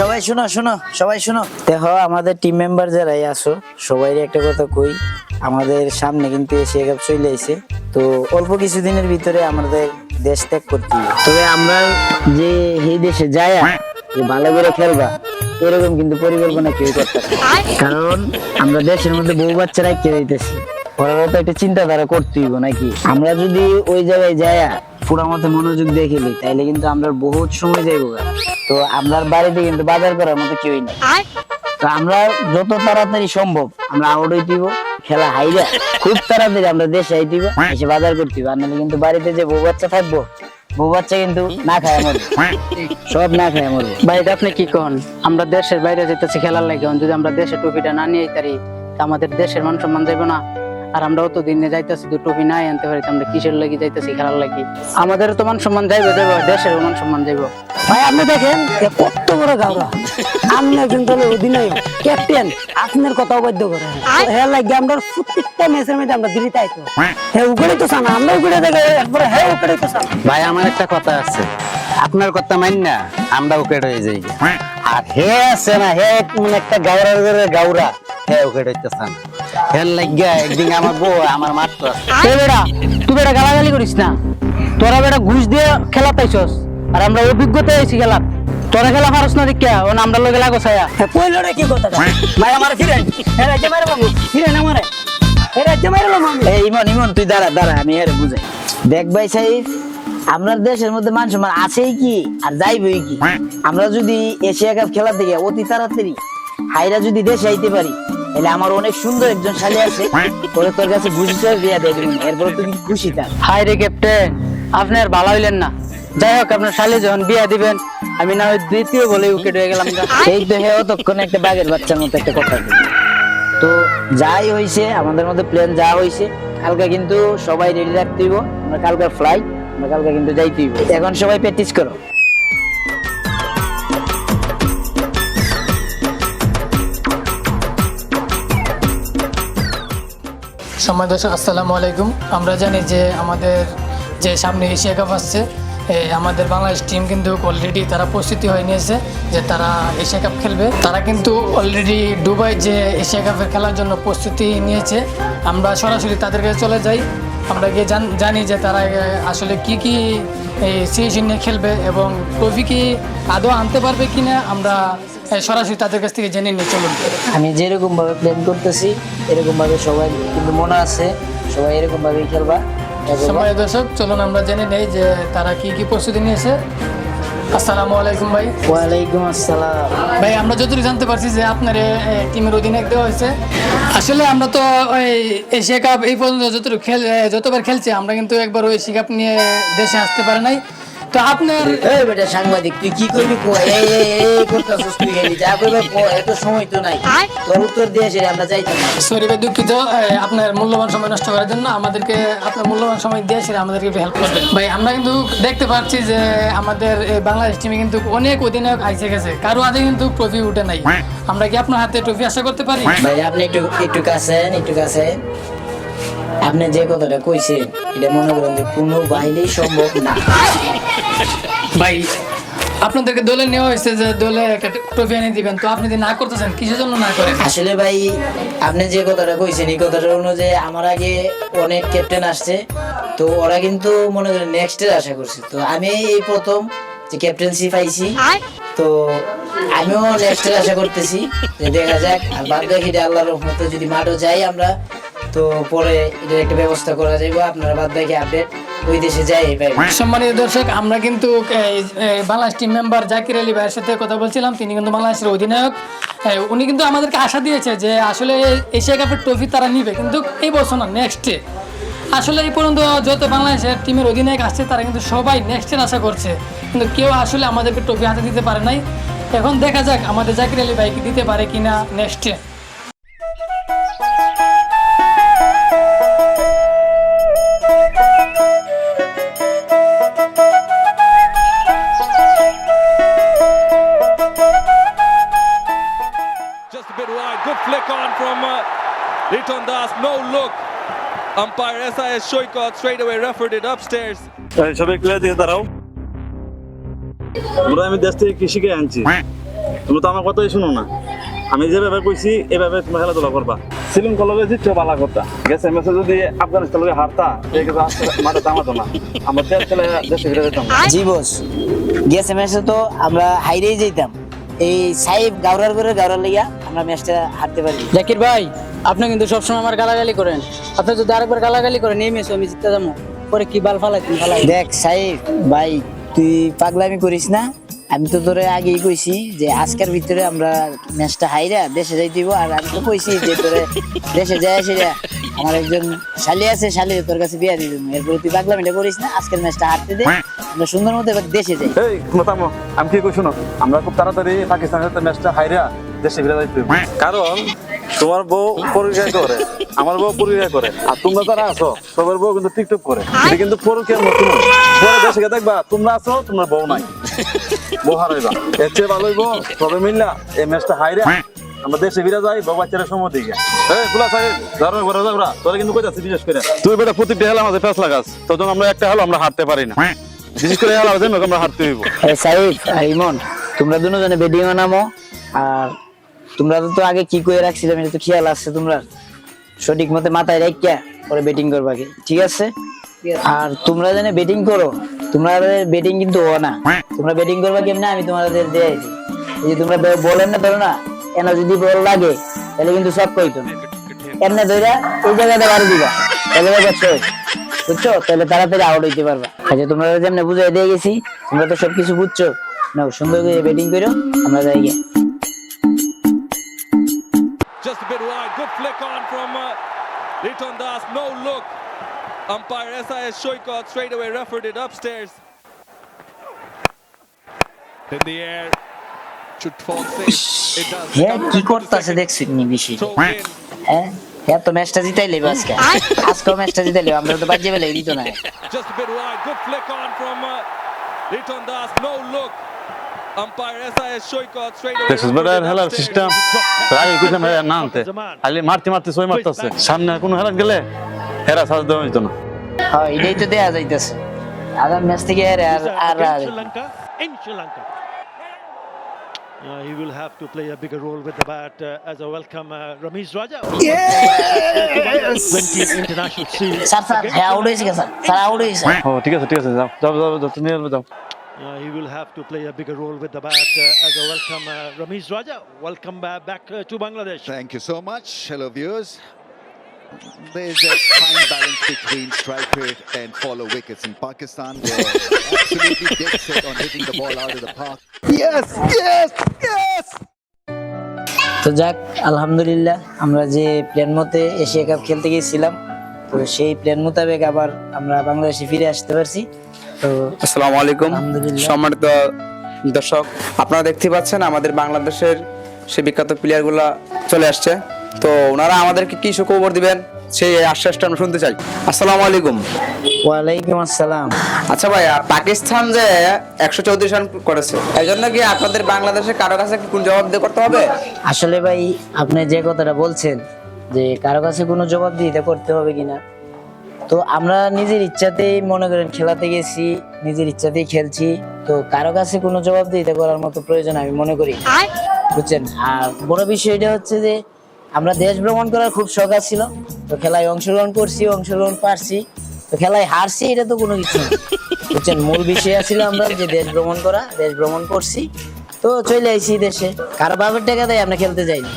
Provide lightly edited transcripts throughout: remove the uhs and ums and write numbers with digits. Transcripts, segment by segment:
সবাই শুনো শুনো সবাই শুনো, দেখো আমাদের টিম মেম্বার যারাই আসো সবাই একটা কথা কই, আমাদের সামনে কিন্তু এশিয়া কাপ চলে আইছে। তো অল্প কিছুদিনের ভিতরে আমাদের দেশ ত্যাগ করতে হবে। তবে আমরা যে এই দেশে যাই ভালো করে খেলবা এরকম কিন্তু পরিকল্পনা কেউ করতেছে, কারণ আমরা দেশের মধ্যে বহু বাচ্চা রাখতে যাইতেছি, ওরা তো একটা চিন্তাধারা করতে হইব নাকি। আমরা যদি ওই জায়গায় যাই পুরা মতো মনোযোগ দিয়ে খেলি তাইলে কিন্তু আমরা বহুত সময় যাইব। তো আমরা বাড়িতে কিন্তু বাজার করার মতো কেউই নেই। তো আমরা যত তাড়াতাড়ি সম্ভব আমরা আউট হইতেইব, খেলা হাইরা খুব তাড়াতাড়ি আমরা দেশে আইতেইব, এসে বাজার করতেইব। আর নাহলে কিন্তু বাড়িতে যে বউ বাচ্চা থাকবো, বউ বাচ্চা কিন্তু না খায় মরবে, সব না খায় মরবে। ভাই আপনি কি কন, আমরা দেশের বাইরে যেতেছি খেলার লাগে, যদি আমরা দেশে ট্রফিটা না নিয়ে পারি আমাদের দেশের মান সম্মান যাইব না। আর আমরা অত দিনে যাইতেছি ট্রফি নাই আনতে পারি, আমরা কিসের লাগি যাইতেছি খেলার লাগি? আমাদের তো মান সম্মান যাইবো, দেশের মান সম্মান যাইবো। ভাই আপনি দেখেন কত বড় গাওরা, আপনি একজন দলের অধিনায়ক ক্যাপ্টেন, আপনার কথা অবাধ্য করে হ্যাঁ লাগে আমরা প্রত্যেকটা ম্যাচের মধ্যে আমরা দিল্লি তাইতো হ্যাঁ উগড়ে তো চান, আমরা উগড়ে দেখে একবারে হ্যাঁ উগড়ে তো চান। ভাই আমার একটা কথা আছে, আপনার কথা মানি না আমরা উকেট হয়ে যাই। আর হে আছে না হে মানে একটা গাওরার ঘরে গাওরা, হে উকেট হইতেছে না, হের লাগিয়া একদিন আমার বউ আমার মারতো আছে। এই বেটা তুই বেটা গালাগালি করিস না, তোরা বেটা ঘুষ দিয়ে খেলা পাইছস আর আমরা অভিজ্ঞতা হয়েছি খেলা, তোরা খেলা পারস না দেখিয়া ও আমরা লোক লাগো ছায়া কইলো রে কি কথা ভাই আমার ফিরেন হ্যাঁ রাজ্য মারে বাবু ফিরেন আমারে এই রাজ্য মারে বাবু। এই ইমন ইমন তুই দাঁড়া দাঁড়া, আমি আরে বুঝাই। দেখ ভাই সাহেব, আপনার দেশের মধ্যে মান সম্মান আছেই কি আর যাইবই কি। আমরা যদি এশিয়া কাপ খেলা থেকে অতি তাড়াতাড়ি হাইরা যদি দেশে আইতে পারি তাহলে আমার অনেক সুন্দর একজন শালি আছে, ওরে তোর কাছে বুঝি চল দিয়া দেয় দিবি, এরপরে তুই খুশি থাক। হাই রে ক্যাপ্টেন, আপনি আর ভালো হইলেন না। যাই হোক আপনার শালি যখন বিয়া দিবেন আমি না ওই দ্বিতীয় বলে উইকেট হয়ে গেলাম। এই তো হ্যাঁ তখন একটা বাঘের বাচ্চার মতো একটা কথা বলি। তো যাই হয়েছে আমাদের মধ্যে প্ল্যান যা হয়েছে, কালকে কিন্তু সবাই রেডি রাখতে হইব, আমরা কালকে ফ্লাইট, আমরা কালকে কিন্তু যাইতে হইব। এখন সবাই প্র্যাকটিস করো। সম্মানিত দর্শক আসসালামু আলাইকুম। আমরা জানি যে আমাদের যে সামনে এশিয়া কাপ আসছে, আমাদের বাংলাদেশ টিম কিন্তু অলরেডি তারা প্রস্তুতি হয়ে নিয়েছে যে তারা এশিয়া কাপ খেলবে। তারা কিন্তু অলরেডি দুবাই যে এশিয়া কাপের খেলার জন্য প্রস্তুতি নিয়েছে। আমরা সরাসরি তাদের কাছে চলে যাই, আমরা গিয়ে জানি যে তারা আসলে কি কি সিচুয়েশন নিয়ে খেলবে এবং ট্রফি কি আদৌ আনতে পারবে কিনা আমরা সরাসরি তাদের কাছ থেকে জেনে নিয়ে চলুন। আমি যেরকম ভাবে প্ল্যান করতেছি এরকম ভাবে সবাই কিন্তু মনে আছে, সবাই এরকম ভাবেই খেলবা। সম্মানিত দর্শক চলুন আমরা জেনে নেই যে তারা কি কি প্রস্তুতি নিয়েছে। আসসালামু আলাইকুম ভাই। ওয়ালাইকুম আসসালাম ভাই, আমরা যতটুকু জানতে পারছি যে আপনার টিমের অধিনায়ক দেওয়া হয়েছে। আসলে আমরা তো ওই এশিয়া কাপ এই পর্যন্ত যতবার খেলছি আমরা কিন্তু একবার ওই এশিয়া কাপ নিয়ে দেশে আসতে পারে নাই। তো আপনার এই বেটা সাংবাদিক তুই কি করবি এই এই এই করতেছিস তুই গেলি যা করবে এত সময় তো নাই, তোর উত্তর দিয়ে এসে আমরা যাইতাম। সরি ভাই, দুঃখিত আপনার মূল্যবান সময় নষ্ট করার জন্য। আমাদেরকে আপনার মূল্যবান সময় দিয়ে এসে আমাদেরকে একটু হেল্প করবেন ভাই। আমরা কিন্তু দেখতে পাচ্ছি যে আমাদের এই বাংলাদেশ টিমে কিন্তু অনেক অধিনায়ক আইসে গেছে, কারো আগে কিন্তু ট্রফি উঠে নাই। আমরা কি আপনার হাতে ট্রফি আশা করতে পারি? ভাই আপনি একটু কাছে আপনি যে কথাটা কইছেন এটা মনে করেন যে কোনো বাইরেই সম্ভব না। ভাই আপনাদেরকে দলে নেওয়া হয়েছে যে দলে একটা ট্রফি এনে দিবেন, তো আপনি যদি না করতেছেন কিসের জন্য না করেন? আসলে ভাই আপনি যে কথাটা কইছেন এই কথাটার অনুযায়ী আমার আগে অনেক ক্যাপ্টেন আসছে, তো ওরা কিন্তু মনে করেন নেক্সট এর আশা করছে। তো আমি এই প্রথম যে ক্যাপ্টেন্সি পাইছি, তো আমিও নেক্সট এর আশা করতেছি যে দেখা যাক। আর বাদ বাকি আল্লাহর রহমতে যদি মাঠও যাই আমরা, তো পরে এটার একটা ব্যবস্থা করা যাবে। আপনারা বাদ বাকি আপডেট ওই দেশে যাই ভাই। সম্মানিত দর্শক, আমরা কিন্তু বাংলাদেশ টিম মেম্বার জাকির আলী ভাইয়ের সাথে কথা বলছিলাম, তিনি কিন্তু বাংলাদেশের অধিনায়ক। উনি কিন্তু আমাদেরকে আশা দিয়েছে যে আসলে এশিয়া কাপের ট্রফি তারা নিবে, কিন্তু এই বছর না, নেক্সটে। আসলে এই পর্যন্ত যত বাংলাদেশের টিমের অধিনায়ক আসছে তারা কিন্তু সবাই নেক্সটের আশা করছে, কিন্তু কেউ আসলে আমাদেরকে ট্রফি হাতে দিতে পারে নাই। এখন দেখা যাক আমাদের জাকির আলী ভাইকে দিতে পারে কিনা নেক্সটে। Just a bit wide, good flick on from Riton Das, no look. Umpire SIS Shoykot straight away referred it upstairs. সবাই ক্লিয়ার দিয়ে দাঁড়াও। তোমরা আমি দেশ থেকে কৃষিকে আনছি, তোমরা তো আমার কথাই শুনো না। আমি যেভাবে কইছি এভাবে তোমরা খেলাধুলা করবা। সিলিং কলবে জিতছো ভালো কথা, গেছে ম্যাচে যদি আফগানিস্তান লোকে হারতা এই মাঠে নামাতো না, আমরা তেল চলে দেশে ফিরে যেতাম। জি বস, গেছে ম্যাচে তো আমরা হাইরেই যেতাম, এই সাহেব গাওরার করে গাওরার লাগিয়া আমরা ম্যাচটা হারতে পারি। জাকির ভাই, আপনি কিন্তু সবসময় আমার গালাগালি করেন। আপনি যদি আরেকবার গালাগালি করেন এই ম্যাচে আমি জিততে যাবো, পরে কি বাল ফালাই তুমি ফালাই। দেখ সাহেব ভাই, তুই পাগলামি করিস না। আমি তো তোরে আগেই কইছি যে আজকের ভিতরে আমরা ম্যাচটা হাইরা দেশে যাই দিব। আর আমি তো কইছি যে তোরে দেশে যায় সেটা আমার একজন শালি আছে, শালি তোর কাছে বিয়া দিয়ে দেবো। এরপরে তুই পাগলামিটা করিস না, আজকের ম্যাচটা হারতে দে, আমরা সুন্দর মতো এবার দেশে যাই। এই থামো, আমি কি কই শুনো, আমরা খুব তাড়াতাড়ি পাকিস্তানের সাথে ম্যাচটা হাইরা দেশে ফিরে যাইতে হবে। কারণ তোমার বউ পরিচয় করে, আমার বউ পরিচয় করে, আর তোমরা যারা আছো সবার বউ কিন্তু টিকটক করে। এটা কিন্তু পরকীয়ার মতো নয়। পরে দেশে গিয়ে দেখবা তোমরা আছো, তোমার বউ নাই, বউ হারাইবা। এর চেয়ে ভালো হইব সবাই মিললা এই ম্যাচটা হাইরা আমরা দেশে ফিরে যাই, বউ বাচ্চারা সময় দিকে। এই ফুলা সাহেব ধরো ঘরে যাবরা, তোরা কিন্তু কই যাচ্ছিস বিশেষ করে? তুই বেটা প্রতিটা হেলা আমাদের ফেস লাগাস, তখন আমরা একটা হলো আমরা হারতে পারি না, বিশেষ করে হেলা আমাদের আমরা হারতে হইব। এই সাহেব আর ইমন, তোমরা দুজনে বেডিং নামো। আর তোমরা তো আগে কি কই রাখছিলাম এটা তো খেয়াল আছে, তোমরা সঠিক মতো মাথায় রাখিয়া পরে ব্যাটিং করবা কি, ঠিক আছে? আর তোমরা জানে ব্যাটিং করো, তোমাদের ব্যাটিং কিন্তু ও না, তোমরা ব্যাটিং করবা কেমনে আমি তোমাদের দেই। এই যে তোমরা বলেন না, ধরো না এনা যদি বল লাগে তাহলে কিন্তু সব কইতো না, এমনি ধইরা এই জায়গাটা বাড়ি দিবা, তাহলে বুঝছো? তাহলে তাড়াতাড়ি আউট হইতে পারবা। আচ্ছা তোমরা যেমন বুঝাই দিয়ে গেছি, তোমরা তো সবকিছু বুঝছো, নাও সুন্দর করে ব্যাটিং করো, আমরা যাই গিয়া। Just a bit wide. Good flick on from Riton Das. No look. Umpire SIS Shoykot straight away referred it upstairs. In the air. Should fall safe. It does. হ্যাঁ কি করতেছে দেখছি নি বেশি, Throw in. হ্যাঁ হ্যাঁ তো ম্যাচটা জিতাই লেবে আজকে, আজকেও ম্যাচটা জিতাই লেবে, আমরা তো বাজে বেলে দিত না। Just a bit wide. Good flick on from Riton Das. No look. Umpire SIS Shoykot straight away. দেখছিস বেটা হেলার সিস্টেম আগে কইছিলাম হেলা না আনতে, খালি মারতে মারতে ছয় মারতেছে, সামনে কোনো হেলা গেলে হেরা সাজ দেওয়া হইতো না। হ্যাঁ এটাই তো দেয়া যাইতেছে, আগাম ম্যাচ থেকে আর আর Sri Lanka, in Sri Lanka. He will have to play a bigger role with the bat as a welcome Ramesh Raja. Yes! 20 international series. Sir sir হ্যাঁ আউট হয়েছে স্যার, স্যার আউট হয়েছে। ও ঠিক আছে যাও যাও যাও যাও, তুমি যাও। He will have to play a bigger role with the bat as a welcome Ramesh Raja. Welcome back to Bangladesh. Thank you so much. Hello viewers. There's a fine balance between strike rate and follow wickets in Pakistan. They're absolutely dead set on hitting the ball out of the park. Yes, yes, yes! তো যাক আলহামদুলিল্লাহ, আমরা যে plan মতে Asia cup খেলতে গিয়েছিলাম, তো সেই প্ল্যান মোতাবেক আবার আমরা বাংলাদেশে ফিরে আসতে পারছি। তো আসসালামু আলাইকুম আলহামদুলিল্লাহ। সম্মানিত দর্শক, আপনারা দেখতে পাচ্ছেন আমাদের বাংলাদেশের সেই বিখ্যাত প্লেয়ারগুলা চলে আসছে। তো ওনারা আমাদেরকে কি সুখবর দিবেন সেই আশ্বাসটা আমরা শুনতে চাই। আসসালামু আলাইকুম। ওয়ালাইকুম আসসালাম। আচ্ছা ভাইয়া, পাকিস্তান যে 134 রান করেছে, এই জন্য কি আপনাদের বাংলাদেশে কারো কাছে কি কোন জবাব দিয়ে করতে হবে? আসলে ভাই আপনি যে কথাটা বলছেন যে কারো কাছে কোনো জবাব দিতে করতে হবে কিনা, তো আমরা নিজের ইচ্ছাতেই মনে করেন খেলাতে গেছি, নিজের ইচ্ছাতেই খেলছি, তো কারো কাছে কোনো জবাব দিতে করার মতো প্রয়োজন আমি মনে করি, বুঝছেন? আর বড় বিষয়টা হচ্ছে যে আমরা দেশ ভ্রমণ করার খুব শখ ছিল, তো খেলায় অংশগ্রহণ করছি, অংশগ্রহণ পারছি, তো খেলায় হারছি, এটা তো কোনো কিছু না, বুঝছেন? মূল বিষয় ছিল আমরা যে দেশ ভ্রমণ করা, দেশ ভ্রমণ করছি, তো চলে আইছি দেশে। কারো বাবার টাকা দেয় আমরা খেলতে যাইনি,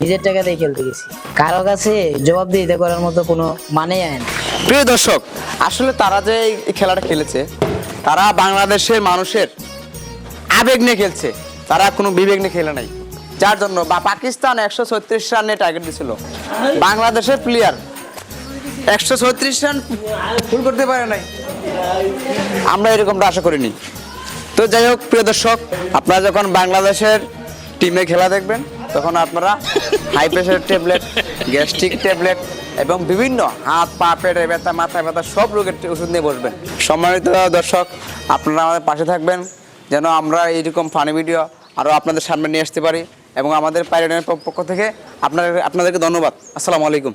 নিজের টাকা দিয়ে খেলতে গেছি, কারো কাছে জবাব দিতে করার মতো কোনো মানেই আয় না। প্রিয় দর্শক, আসলে তারা যে এই খেলাটা খেলেছে, তারা বাংলাদেশের মানুষের আবেগ নিয়ে খেলছে, তারা কোনো বিবেক নিয়ে খেলে নাই, যার জন্য বা পাকিস্তান 136 রানে টার্গেট দিছিল, বাংলাদেশের প্লেয়ার 136 রান ফুল করতে পারে নাই, আমরা এরকমটা আশা করিনি। তো যাই হোক প্রিয় দর্শক, আপনারা যখন বাংলাদেশের টিমে খেলা দেখবেন তখন আপনারা high pressure tablet, gastric tablet এবং বিভিন্ন হাত পা পেটে ব্যথা মাথা ব্যথা সব রোগের ওষুধ নিয়ে বসবেন। সম্মানিত দর্শক, আপনারা আমাদের পাশে থাকবেন যেন আমরা এইরকম ফানি ভিডিও আরও আপনাদের সামনে নিয়ে আসতে পারি, এবং আমাদের পাইরেনের পক্ষ থেকে আপনাদেরকে ধন্যবাদ। আসসালামু আলাইকুম।